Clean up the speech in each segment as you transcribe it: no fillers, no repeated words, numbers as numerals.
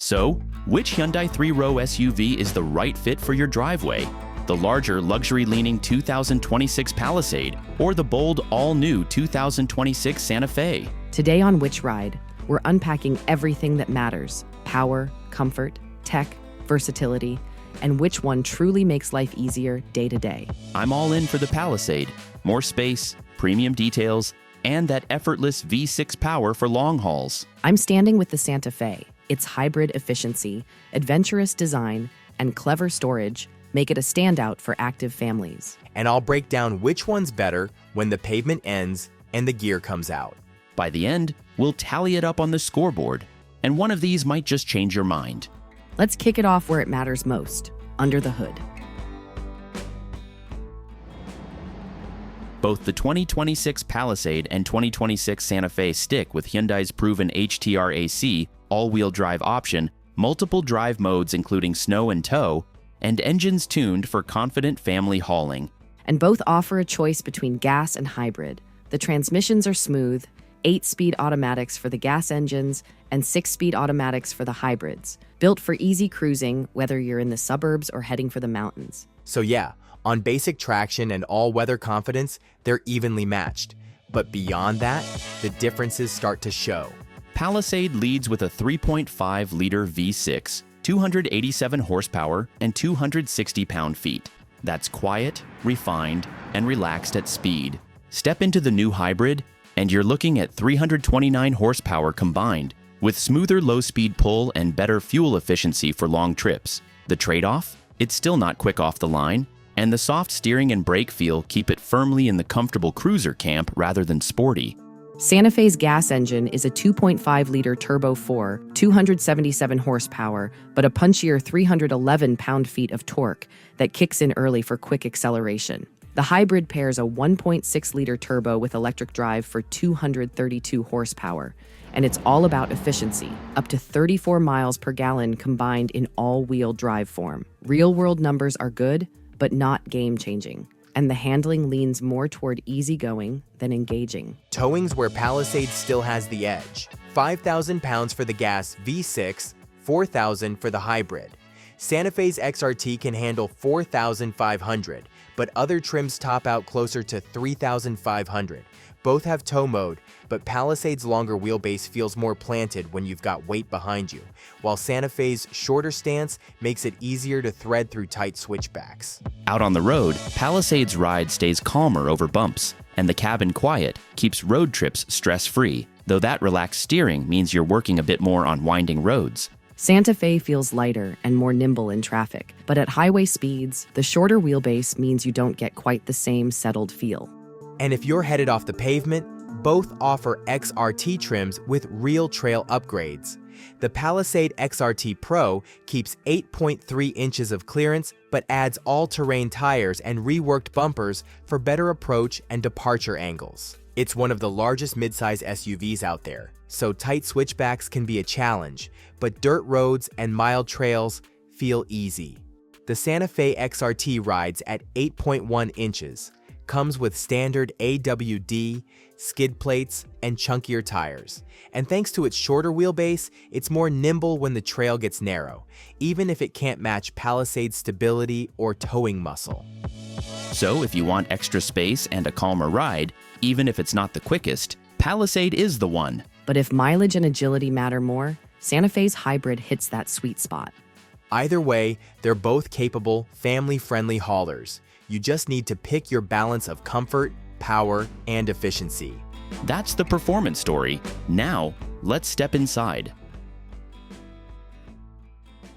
So, which Hyundai 3-row SUV is the right fit for your driveway? The larger, luxury-leaning 2026 Palisade or the bold, all-new 2026 Santa Fe? Today on Which Ride, we're unpacking everything that matters: power, comfort, tech, versatility, and which one truly makes life easier day to day. I'm all in for the Palisade. More space, premium details, and that effortless V6 power for long hauls. I'm standing with the Santa Fe. Its hybrid efficiency, adventurous design, and clever storage make it a standout for active families. And I'll break down which one's better when the pavement ends and the gear comes out. By the end, we'll tally it up on the scoreboard, and one of these might just change your mind. Let's kick it off where it matters most, under the hood. Both the 2026 Palisade and 2026 Santa Fe stick with Hyundai's proven HTR-AC all-wheel drive option, multiple drive modes including snow and tow, and engines tuned for confident family hauling. And both offer a choice between gas and hybrid. The transmissions are smooth, 8-speed automatics for the gas engines and 6-speed automatics for the hybrids, built for easy cruising whether you're in the suburbs or heading for the mountains. So yeah, on basic traction and all-weather confidence, they're evenly matched. But beyond that, the differences start to show. Palisade leads with a 3.5-liter V6, 287 horsepower, and 260 pound-feet. That's quiet, refined, and relaxed at speed. Step into the new hybrid, and you're looking at 329 horsepower combined, with smoother low-speed pull and better fuel efficiency for long trips. The trade-off? It's still not quick off the line, and the soft steering and brake feel keep it firmly in the comfortable cruiser camp rather than sporty. Santa Fe's gas engine is a 2.5-liter Turbo 4, 277 horsepower, but a punchier 311 pound-feet of torque that kicks in early for quick acceleration. The hybrid pairs a 1.6-liter turbo with electric drive for 232 horsepower, and it's all about efficiency, up to 34 miles per gallon combined in all-wheel drive form. Real-world numbers are good, but not game-changing, and the handling leans more toward easygoing than engaging. Towing's where Palisade still has the edge. 5,000 pounds for the gas V6, 4,000 for the hybrid. Santa Fe's XRT can handle 4,500, but other trims top out closer to 3,500. Both have tow mode, but Palisade's longer wheelbase feels more planted when you've got weight behind you, while Santa Fe's shorter stance makes it easier to thread through tight switchbacks. Out on the road, Palisade's ride stays calmer over bumps, and the cabin quiet keeps road trips stress-free, though that relaxed steering means you're working a bit more on winding roads. Santa Fe feels lighter and more nimble in traffic, but at highway speeds, the shorter wheelbase means you don't get quite the same settled feel. And if you're headed off the pavement, both offer XRT trims with real trail upgrades. The Palisade XRT Pro keeps 8.3 inches of clearance but adds all-terrain tires and reworked bumpers for better approach and departure angles. It's one of the largest midsize SUVs out there, so tight switchbacks can be a challenge, but dirt roads and mild trails feel easy. The Santa Fe XRT rides at 8.1 inches, comes with standard AWD, skid plates, and chunkier tires. And thanks to its shorter wheelbase, it's more nimble when the trail gets narrow, even if it can't match Palisade's stability or towing muscle. So if you want extra space and a calmer ride, even if it's not the quickest, Palisade is the one. But if mileage and agility matter more, Santa Fe's hybrid hits that sweet spot. Either way, they're both capable, family-friendly haulers. You just need to pick your balance of comfort, power, and efficiency. That's the performance story. Now, let's step inside.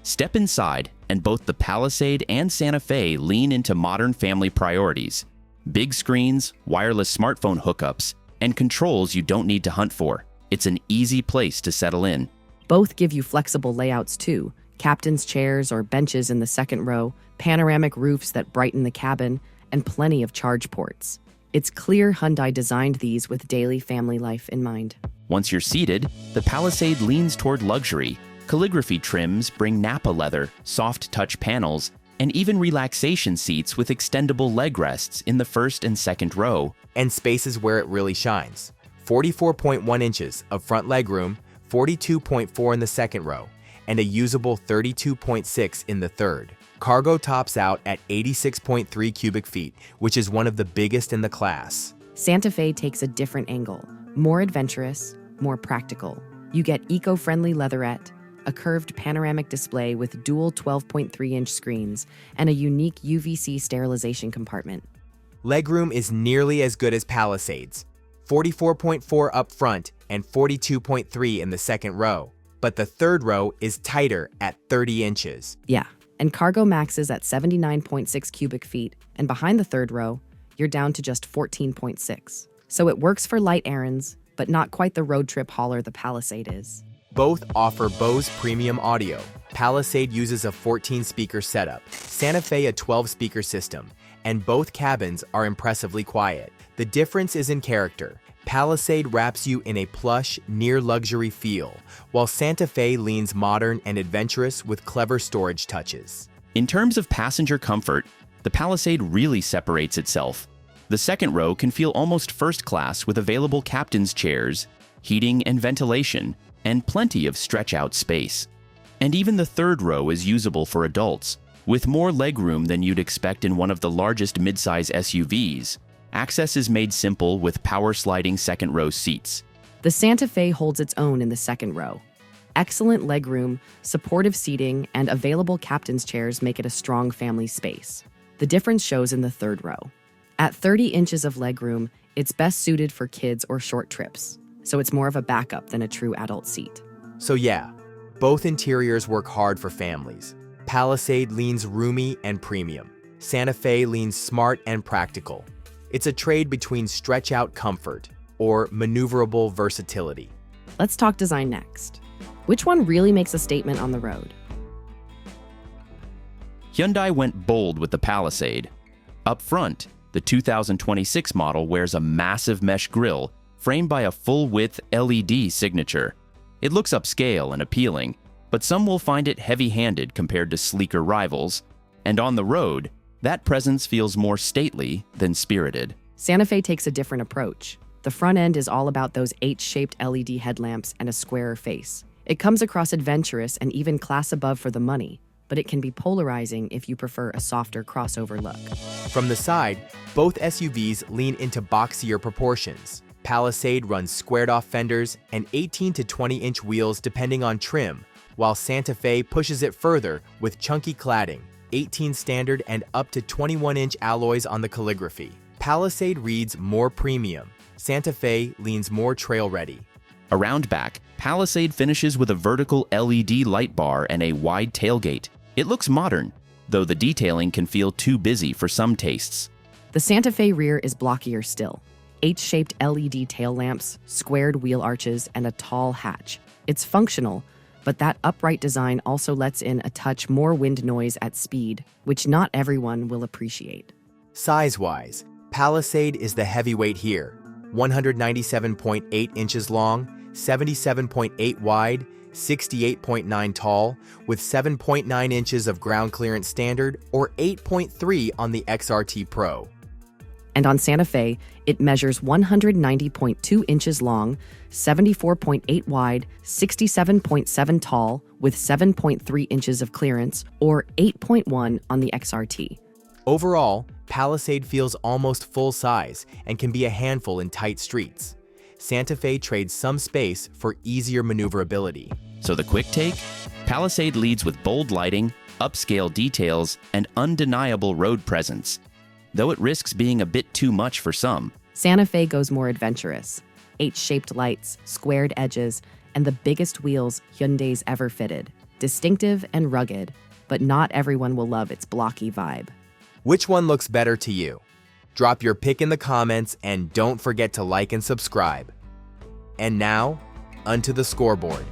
Step inside, and both the Palisade and Santa Fe lean into modern family priorities. Big screens, wireless smartphone hookups, and controls you don't need to hunt for. It's an easy place to settle in. Both give you flexible layouts too. Captain's chairs or benches in the second row, panoramic roofs that brighten the cabin, and plenty of charge ports. It's clear Hyundai designed these with daily family life in mind. Once you're seated, the Palisade leans toward luxury. Calligraphy trims bring Napa leather, soft touch panels, and even relaxation seats with extendable leg rests in the first and second row. And space is where it really shines. 44.1 inches of front legroom, 42.4 in the second row, and a usable 32.6 in the third. Cargo tops out at 86.3 cubic feet, which is one of the biggest in the class. Santa Fe takes a different angle, more adventurous, more practical. You get eco-friendly leatherette, a curved panoramic display with dual 12.3-inch screens, and a unique UVC sterilization compartment. Legroom is nearly as good as Palisade's, 44.4 up front and 42.3 in the second row. But the third row is tighter at 30 inches. Yeah, and cargo maxes at 79.6 cubic feet, and behind the third row, you're down to just 14.6. So it works for light errands, but not quite the road trip hauler the Palisade is. Both offer Bose premium audio. Palisade uses a 14-speaker setup, Santa Fe a 12-speaker system, and both cabins are impressively quiet. The difference is in character. Palisade wraps you in a plush, near-luxury feel, while Santa Fe leans modern and adventurous with clever storage touches. In terms of passenger comfort, the Palisade really separates itself. The second row can feel almost first class with available captain's chairs, heating and ventilation, and plenty of stretch-out space. And even the third row is usable for adults, with more legroom than you'd expect in one of the largest midsize SUVs. Access is made simple with power-sliding second-row seats. The Santa Fe holds its own in the second row. Excellent legroom, supportive seating, and available captain's chairs make it a strong family space. The difference shows in the third row. At 30 inches of legroom, it's best suited for kids or short trips, so it's more of a backup than a true adult seat. So yeah, both interiors work hard for families. Palisade leans roomy and premium. Santa Fe leans smart and practical. It's a trade between stretch-out comfort or maneuverable versatility. Let's talk design next. Which one really makes a statement on the road? Hyundai went bold with the Palisade. Up front, the 2026 model wears a massive mesh grille framed by a full-width LED signature. It looks upscale and appealing, but some will find it heavy-handed compared to sleeker rivals. And on the road, that presence feels more stately than spirited. Santa Fe takes a different approach. The front end is all about those H-shaped LED headlamps and a squarer face. It comes across adventurous and even class above for the money, but it can be polarizing if you prefer a softer crossover look. From the side, both SUVs lean into boxier proportions. Palisade runs squared-off fenders and 18 to 20-inch wheels depending on trim, while Santa Fe pushes it further with chunky cladding, 18 standard and up to 21-inch alloys on the calligraphy. Palisade reads more premium. Santa Fe leans more trail-ready. Around back, Palisade finishes with a vertical LED light bar and a wide tailgate. It looks modern, though the detailing can feel too busy for some tastes. The Santa Fe rear is blockier still. H-shaped LED tail lamps, squared wheel arches, and a tall hatch. It's functional, but that upright design also lets in a touch more wind noise at speed, which not everyone will appreciate. Size-wise, Palisade is the heavyweight here. 197.8 inches long, 77.8 wide, 68.9 tall, with 7.9 inches of ground clearance standard or 8.3 on the XRT Pro. And on Santa Fe, it measures 190.2 inches long, 74.8 wide, 67.7 tall, with 7.3 inches of clearance, or 8.1 on the XRT. Overall, Palisade feels almost full size and can be a handful in tight streets. Santa Fe trades some space for easier maneuverability. So the quick take? Palisade leads with bold lighting, upscale details, and undeniable road presence, though it risks being a bit too much for some. Santa Fe goes more adventurous. H-shaped lights, squared edges, and the biggest wheels Hyundai's ever fitted. Distinctive and rugged, but not everyone will love its blocky vibe. Which one looks better to you? Drop your pick in the comments and don't forget to like and subscribe. And now, onto the scoreboard.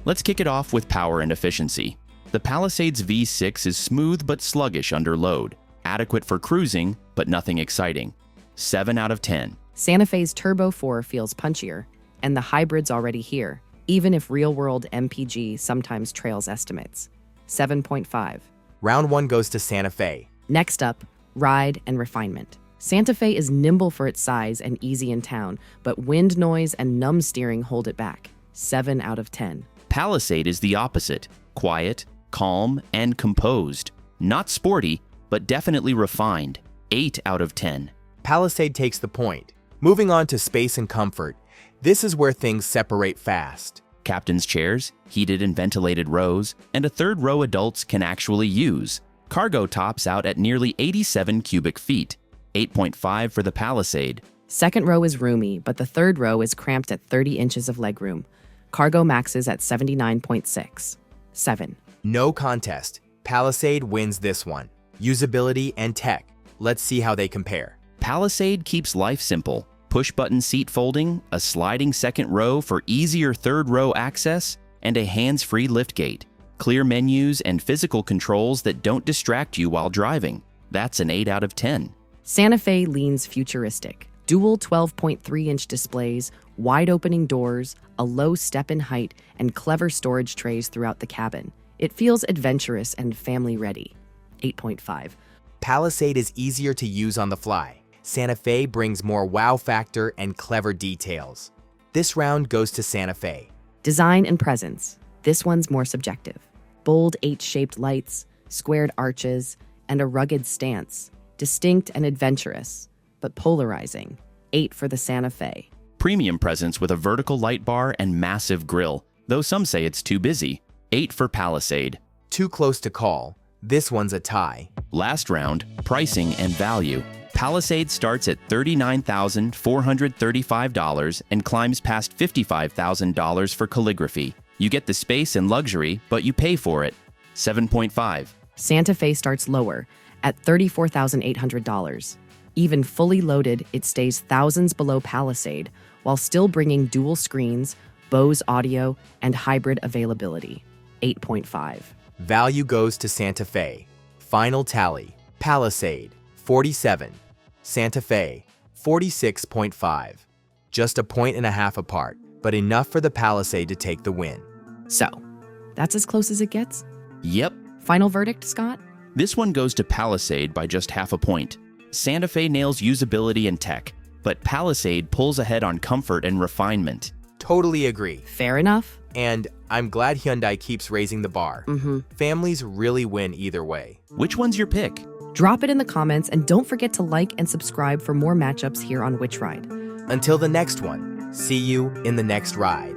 Let's kick it off with power and efficiency. The Palisade's V6 is smooth but sluggish under load, adequate for cruising, but nothing exciting. 7 out of 10. Santa Fe's Turbo 4 feels punchier, and the hybrid's already here, even if real-world MPG sometimes trails estimates. 7.5. Round 1 goes to Santa Fe. Next up, ride and refinement. Santa Fe is nimble for its size and easy in town, but wind noise and numb steering hold it back. 7 out of 10. Palisade is the opposite: quiet, calm, and composed. Not sporty, but definitely refined. 8 out of 10. Palisade takes the point. Moving on to space and comfort. This is where things separate fast. Captain's chairs, heated and ventilated rows, and a third row adults can actually use. Cargo tops out at nearly 87 cubic feet. 8.5 for the Palisade. Second row is roomy, but the third row is cramped at 30 inches of legroom. Cargo maxes at 79.6. 7. No contest. Palisade wins this one. Usability and tech. Let's see how they compare. Palisade keeps life simple. Push-button seat folding, a sliding second row for easier third row access, and a hands-free liftgate. Clear menus and physical controls that don't distract you while driving. That's an 8 out of 10. Santa Fe leans futuristic. Dual 12.3-inch displays, wide-opening doors, a low step-in height, and clever storage trays throughout the cabin. It feels adventurous and family-ready. 8.5. Palisade is easier to use on the fly. Santa Fe brings more wow factor and clever details. This round goes to Santa Fe. Design and presence. This one's more subjective. Bold H-shaped lights, squared arches, and a rugged stance. Distinct and adventurous, but polarizing. 8 for the Santa Fe. Premium presence with a vertical light bar and massive grille, though some say it's too busy. 8 for Palisade. Too close to call. This one's a tie. Last round, pricing and value. Palisade starts at $39,435 and climbs past $55,000 for calligraphy. You get the space and luxury, but you pay for it. 7.5. Santa Fe starts lower, at $34,800. Even fully loaded, it stays thousands below Palisade, while still bringing dual screens, Bose audio, and hybrid availability. 8.5. Value goes to Santa Fe. Final tally. Palisade, 47. Santa Fe, 46.5. Just a point and a half apart, but enough for the Palisade to take the win. So, that's as close as it gets? Yep. Final verdict, Scott? This one goes to Palisade by just half a point. Santa Fe nails usability and tech, but Palisade pulls ahead on comfort and refinement. Totally agree. Fair enough. And I'm glad Hyundai keeps raising the bar. Families really win either way. Which one's your pick? Drop it in the comments and don't forget to like and subscribe for more matchups here on Which Ride. Until the next one, see you in the next ride.